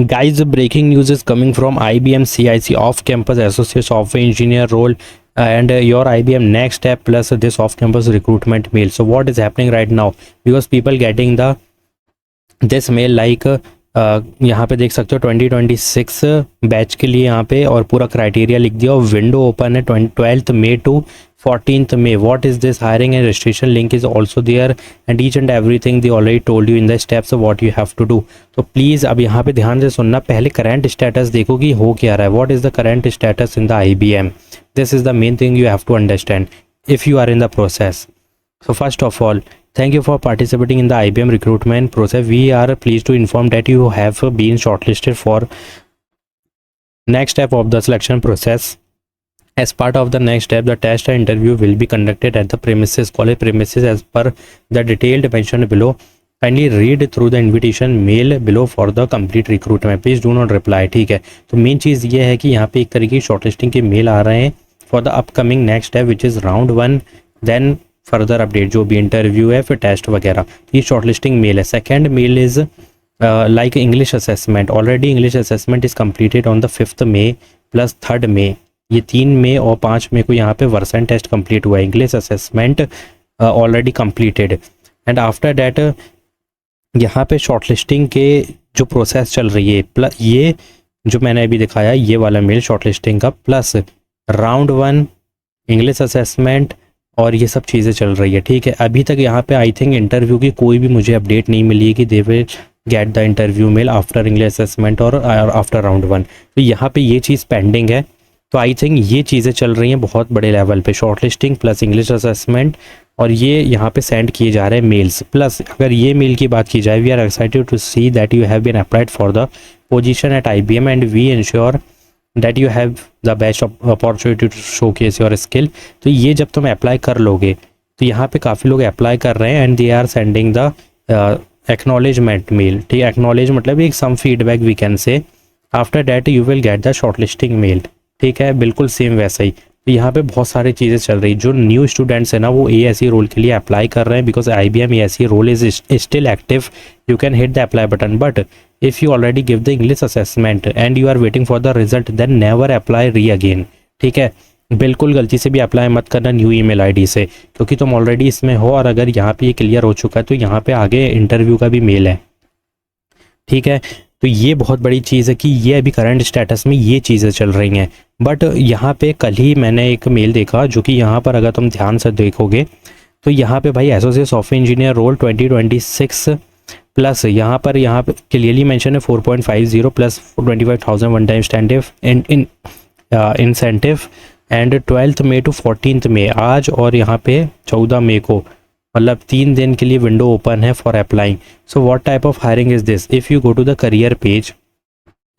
Guys, breaking news is coming from IBM CIC off-campus associate software engineer role and your IBM next step plus this off-campus recruitment mail. So what is happening right now? Because people getting the this mail like यहाँ पे देख सकते हो 2026 batch के लिए यहाँ पे और पूरा क्राइटेरिया लिख दिया और विंडो ओपन है 12th May to 14th May. What is this hiring and registration link is also there and each and everything they already told you in the steps of what you have to do. तो please अब यहाँ पे ध्यान से सुनना, पहले current status देखो कि हो क्या रहा है. What is the current status in the IBM? This is the main thing you have to understand if you are in the process. So first of all, thank you for participating in the IBM recruitment process. We are pleased to inform that you have been shortlisted for next step of the selection process. As part of the next step, the test and interview will be conducted at the premises, college premises as per the detailed mentioned below. Kindly read through the invitation mail below for the complete recruitment. Please do not reply. ठीक है, तो main चीज़ ये है कि यहाँ पे एक तरीके की शॉर्टलिस्टिंग के मेल आ रहे हैं for the upcoming next step which is round 1, then further update जो भी इंटरव्यू है फिर टेस्ट वगैरह. ये शॉर्टलिस्टिंग मेल है. Second mail is like English assessment. Already English assessment is completed on the 5th May plus 3rd May. ये 3 मई और 5 मई को यहाँ पे वर्सन टेस्ट कंप्लीट हुआ है. English assessment already completed and after that यहाँ पे शॉर्टलिस्टिंग के जो प्रोसेस चल रही है प्लस ये जो मैंने अभी दिखाया ये वाला मेल शॉर्टलिस्टिंग का प्लस राउंड 1 इंग्लिश असेसमेंट और ये सब चीज़ें चल रही है. ठीक है, अभी तक यहाँ पे आई थिंक इंटरव्यू की कोई भी मुझे अपडेट नहीं मिली है कि they will get the interview mail after English assessment और आफ्टर राउंड 1. तो यहाँ पे ये चीज़ पेंडिंग है. तो आई थिंक ये चीज़ें चल रही हैं बहुत बड़े लेवल पे, शॉर्टलिस्टिंग प्लस इंग्लिश असेसमेंट और ये यहाँ पे सेंड किए जा रहे हैं मेल्स. प्लस अगर ये मेल की बात की जाए, we are excited to see that you have been applied for the position at IBM and we ensure that you have the best opportunity to showcase your skill. तो ये जब तुम अप्लाई कर लोगे तो यहाँ पे काफ़ी लोग अप्लाई कर रहे हैं and they are sending the acknowledgement mail. ठीक है, एक्नॉलेज मतलब एक some feedback we can say. After that you will get the shortlisting mail. ठीक है, बिल्कुल सेम वैसा ही. तो यहाँ पे बहुत सारी चीज़ें चल रही. जो न्यू स्टूडेंट्स हैं ना वो ASE रोल के लिए अप्लाई कर रहे हैं because IBM ASE role is still active. You can hit the apply button but if you already give the English assessment and you are waiting for the result then never apply re again. ठीक है, बिल्कुल गलती से भी apply मत करना new email ID से क्योंकि तुम ऑलरेडी इसमें हो और अगर यहाँ पे ये क्लियर हो चुका है तो यहाँ पे आगे इंटरव्यू का भी मेल है. ठीक है, तो ये बहुत बड़ी चीज़ है कि ये अभी करंट स्टेटस में ये चीज़ें चल रही हैं. बट यहाँ पे कल ही मैंने एक मेल देखा जो कि यहाँ पर अगर तुम ध्यान से देखोगे तो यहाँ पे भाई associate software engineer role 2026 plus यहाँ पे क्लियरली मेंशन है 4.50 प्लस 25,000 वन टाइम स्टैंडिव incentive and 12th May to 14th May आज और यहाँ पे 14 मई को मतलब 3 दिन के लिए विंडो ओपन है for applying. So what type of hiring is this? If you go to the career page,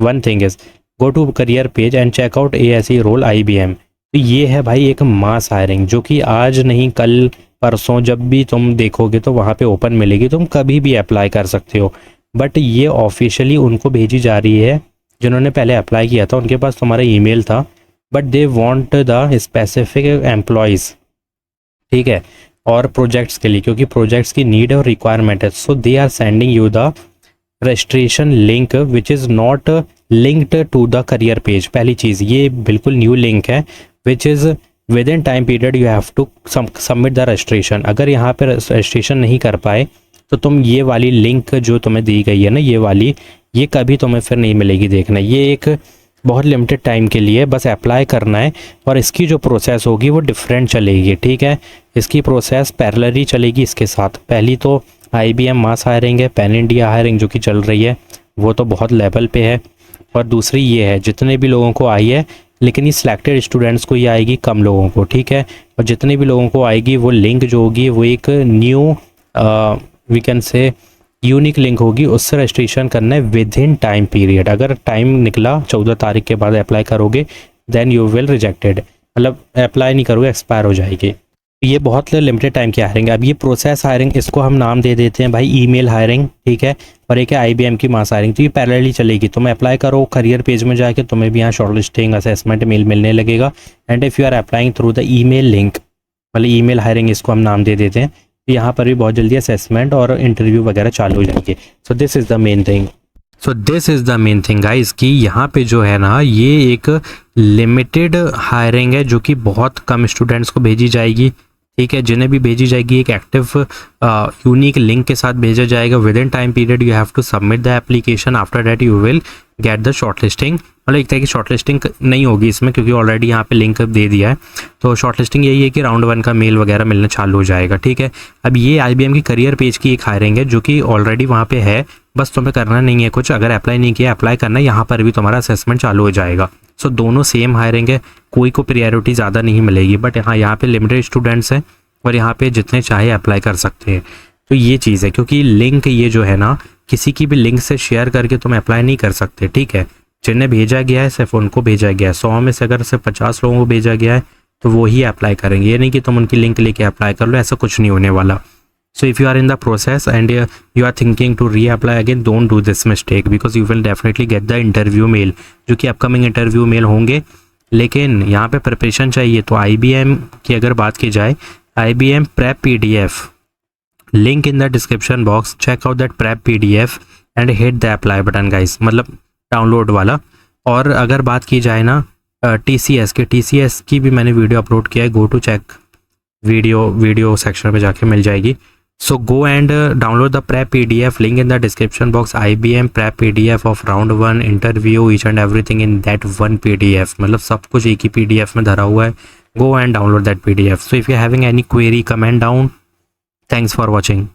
one thing is go to career page and check out ASE role IBM. तो ये है भाई एक mass hiring जो कि आज नहीं कल परसों जब भी तुम देखोगे तो वहाँ पे ओपन मिलेगी. तुम कभी भी अप्लाई कर सकते हो बट ये ऑफिशियली उनको भेजी जा रही है जिन्होंने पहले अप्लाई किया था. उनके पास तुम्हारा ईमेल था but they want the specific employees. ठीक है, और प्रोजेक्ट्स के लिए क्योंकि प्रोजेक्ट्स की नीड और रिक्वायरमेंट है. So they are sending you the registration link which is not linked to the career page. पहली चीज़ ये बिल्कुल न्यू लिंक है which is within time period you have to submit the registration. अगर यहाँ पे registration नहीं कर पाए तो तुम ये वाली लिंक जो तुम्हें दी गई है ना ये वाली, ये कभी तुम्हें फिर नहीं मिलेगी. देखना, ये एक बहुत लिमिटेड टाइम के लिए बस अप्लाई करना है और इसकी जो प्रोसेस होगी वो डिफरेंट चलेगी. ठीक है, इसकी प्रोसेस पैरेलली चलेगी इसके साथ. पहली तो IBM मास हायरिंग है, पैन इंडिया हायरिंग जो कि चल रही है वो तो बहुत लेवल पे है. और दूसरी ये है जितने भी लोगों को आई है लेकिन ये सिलेक्टेड स्टूडेंट्स को ये आएगी कम लोगों को. ठीक है, और जितने भी लोगों को आएगी वो लिंक जो होगी वो एक new we can say unique link होगी. उससे रजिस्ट्रेशन करना है विद इन टाइम पीरियड. अगर टाइम निकला 14 तारीख के बाद अप्लाई करोगे देन यू विल रिजेक्टेड, मतलब अप्लाई नहीं करोगे एक्सपायर हो जाएगी. ये बहुत लिमिटेड टाइम की हायरिंग है. अब ये प्रोसेस हायरिंग इसको हम नाम दे देते हैं भाई ईमेल हायरिंग. ठीक है, और एक है IBM की मास हायरिंग. तो ये पैरेलली चलेगी. तुम अप्लाई करो करियर पेज में जाके तुम्हें भी यहाँ शॉर्टलिस्टिंग असेसमेंट मेल मिलने लगेगा. And if you are applying through the email link मतलब ईमेल हायरिंग इसको हम नाम दे देते हैं. यहाँ पर भी बहुत जल्दी असेसमेंट और इंटरव्यू वगैरह चालू हो जाएंगे. So this is the main thing. So this is the main thing guys कि यहाँ पे जो है ना ये एक लिमिटेड हायरिंग है जो कि बहुत कम स्टूडेंट्स को भेजी जाएगी, ठीक है। जिन्हें भी भेजी जाएगी एक एक्टिव यूनिक लिंक के साथ भेजा जाएगा। Within time period you have to submit the application, after that you will get the shortlisting. मतलब एक तरह की शॉर्टलिस्टिंग नहीं होगी इसमें क्योंकि ऑलरेडी यहाँ पे लिंक दे दिया है। तो शॉर्टलिस्टिंग यही है कि राउंड 1 का मेल वगैरह मिलना चालू हो जाएगा, ठीक है। अब ये IBM की करियर पेज की एक हायरिंग है जो कि ऑलरेडी वहाँ पे है, बस तुम्हें करना नहीं है कुछ। अगर अप्लाई नहीं किया, अप्लाई करना है, यहाँ पर भी तुम्हारा असेसमेंट चालू हो जाएगा। सो दोनों सेम हायरिंग है, कोई को प्रायोरिटी ज़्यादा नहीं मिलेगी, बट हाँ यहाँ पे लिमिटेड स्टूडेंट्स हैं और यहाँ पे जितने चाहे अप्लाई कर सकते हैं। तो ये चीज़ है क्योंकि लिंक ये जो है ना किसी की भी लिंक से शेयर करके तुम अप्लाई नहीं कर सकते, ठीक है। जिन्हें भेजा गया है सिर्फ उनको भेजा गया है। 100 में से अगर सिर्फ 50 लोगों को भेजा गया है तो वो ही अप्लाई करेंगे, ये नहीं कि तुम उनकी लिंक लेके अप्लाई कर लो, ऐसा कुछ नहीं होने वाला। So if you are in the process and you are thinking to re apply again, don't do this mistake because you will definitely get the interview mail, जो कि अपकमिंग इंटरव्यू मेल होंगे। लेकिन यहाँ पे प्रिपरेशन चाहिए। तो IBM की अगर बात की जाए, IBM prep PDF, link in the description box, check out that prep PDF and hit the apply button guys, मतलब डाउनलोड वाला। और अगर बात की जाए ना TCS की भी मैंने वीडियो अपलोड किया है, go to check, video section में जाके मिल जाएगी। So go and download the prep PDF, link in the description box. IBM prep PDF of round 1 interview, each and everything in that one PDF, मतलब सब कुछ एक ही PDF में धरा हुआ है। Go and download that PDF. So if you're having any query, comment down. Thanks for watching.